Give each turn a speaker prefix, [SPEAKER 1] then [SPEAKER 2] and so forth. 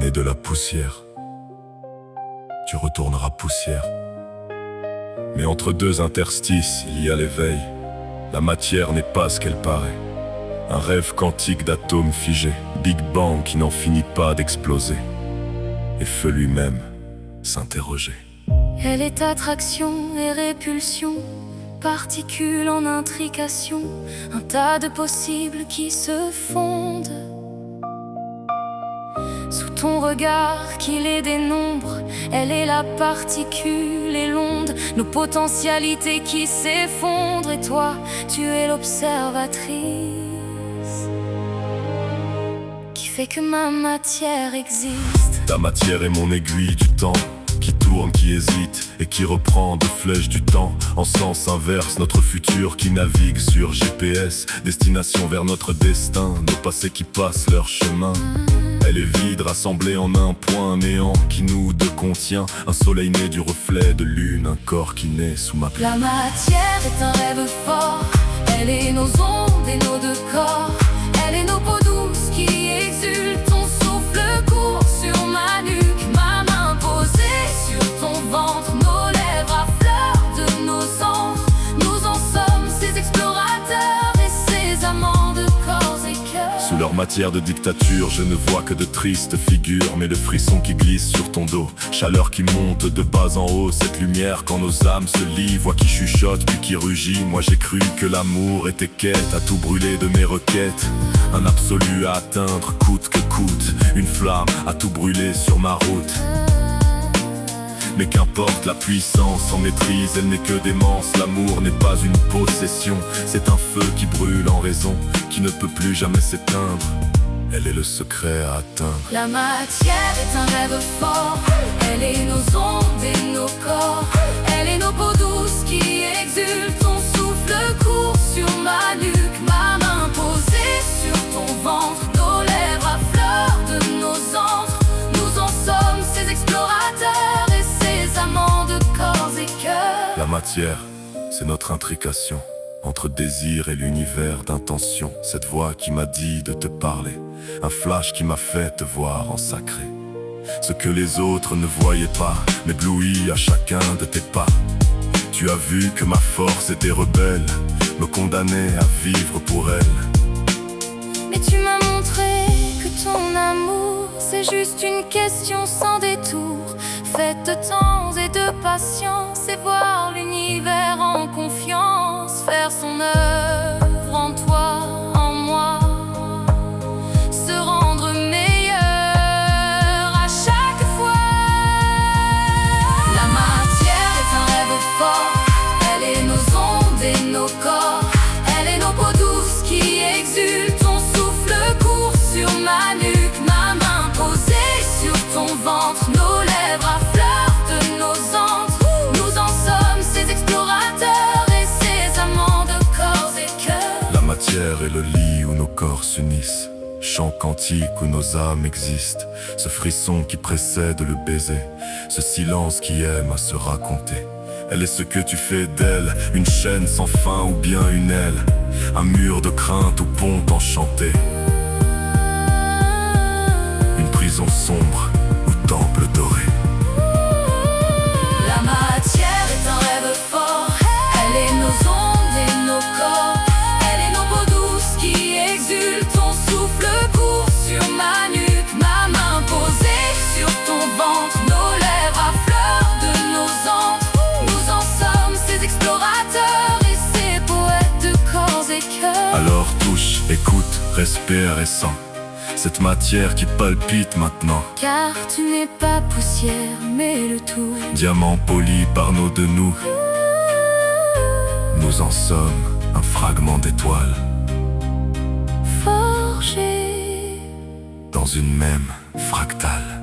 [SPEAKER 1] né de la poussière. Tu retourneras poussière. Mais entre deux interstices, il y a l'éveil. La matière n'est pas ce qu'elle paraît. Un rêve quantique d'atomes figés, Big Bang qui n'en finit pas d'exploser. Et feu lui-même s'interroger.
[SPEAKER 2] Elle est attraction et répulsion, particules en intrication, un tas de possibles qui se fondent. Sous ton regard qu'il est des nombres, elle est la particule et l'onde, nos potentialités qui s'effondrent. Et toi, tu es l'observatrice qui fait que ma matière existe.
[SPEAKER 1] Ta matière est mon aiguille du temps, qui tourne, qui hésite et qui reprend de flèches du temps en sens inverse. Notre futur qui navigue sur GPS, destination vers notre destin, nos passés qui passent leur chemin. Elle est vide, rassemblée en un point néant qui nous deux contient. Un soleil né du reflet de lune, un corps qui naît sous ma plume.
[SPEAKER 2] La matière est un rêve fort, elle est nos ondes et nos deux corps. Elle est nos peaux douces qui exultent, ton souffle court sur ma nuque, ma main posée sur ton ventre, nos lèvres à fleur de nos cendres. Nous en sommes ces explorateurs et ces amants de corps et cœurs.
[SPEAKER 1] Sous leur matière de dictature, je ne vois que de tristes figures, mais le frisson qui glisse sur ton dos, chaleur qui monte de bas en haut, cette lumière quand nos âmes se lient, voix qui chuchote puis qui rugit. Moi j'ai cru que l'amour était quête, à tout brûler de mes requêtes, un absolu à atteindre coûte que coûte, une flamme à tout brûler sur ma route. Mais qu'importe la puissance, en maîtrise, elle n'est que démence. L'amour n'est pas une possession, c'est un feu qui brûle en raison, qui ne peut plus jamais s'éteindre. Elle est le secret à atteindre.
[SPEAKER 2] La matière est un rêve fort, elle est nos ondes et nos corps. Elle est nos peaux douces qui exultent, ton souffle court sur ma nuque, ma main posée sur ton ventre, nos lèvres à fleur de nos antres. Nous en sommes ces explorateurs et ces amants de corps et cœurs.
[SPEAKER 1] La matière, c'est notre intrication entre désir et l'univers d'intention. Cette voix qui m'a dit de te parler, un flash qui m'a fait te voir en sacré. Ce que les autres ne voyaient pas, m'éblouit à chacun de tes pas. Tu as vu que ma force était rebelle, me condamnait à vivre pour elle.
[SPEAKER 2] Mais tu m'as montré que ton amour, c'est juste une question sans détour, faite de temps et de patience, et voir l'univers en confiance, faire son œuvre en toi, en moi, se rendre meilleur à chaque fois. La matière est un rêve fort, elle est nos ondes et nos corps. Elle est nos peaux douces qui exultent, ton souffle court sur ma nuque, ma main posée sur ton ventre, nos lèvres à fleur de nos antres. Nous en sommes ces explorateurs et ces amants de corps et cœurs.
[SPEAKER 1] La matière est le lit où nos corps s'unissent, chant quantique où nos âmes existent. Ce frisson qui précède le baiser, ce silence qui aime à se raconter. Elle est ce que tu fais d'elle, une chaîne sans fin ou bien une aile, un mur de crainte ou pont enchanté, une prison sombre ou temple doré.
[SPEAKER 2] La matière est un rêve fort, elle est nos ondes et nos corps. Elle est nos peaux douces qui exultent, ton souffle court sur ma nuque, ma main posée sur ton ventre, nos lèvres à fleur de nos antres. Nous en sommes ces explorateurs et ces poètes de corps et cœurs.
[SPEAKER 1] Alors touche, écoute, respire et sens cette matière qui palpite maintenant.
[SPEAKER 2] Car tu n'es pas poussière, mais le tout.
[SPEAKER 1] Diamant poli par nos deux nous. Nous en sommes un fragment d'étoile
[SPEAKER 2] Forgé
[SPEAKER 1] dans une même fractale.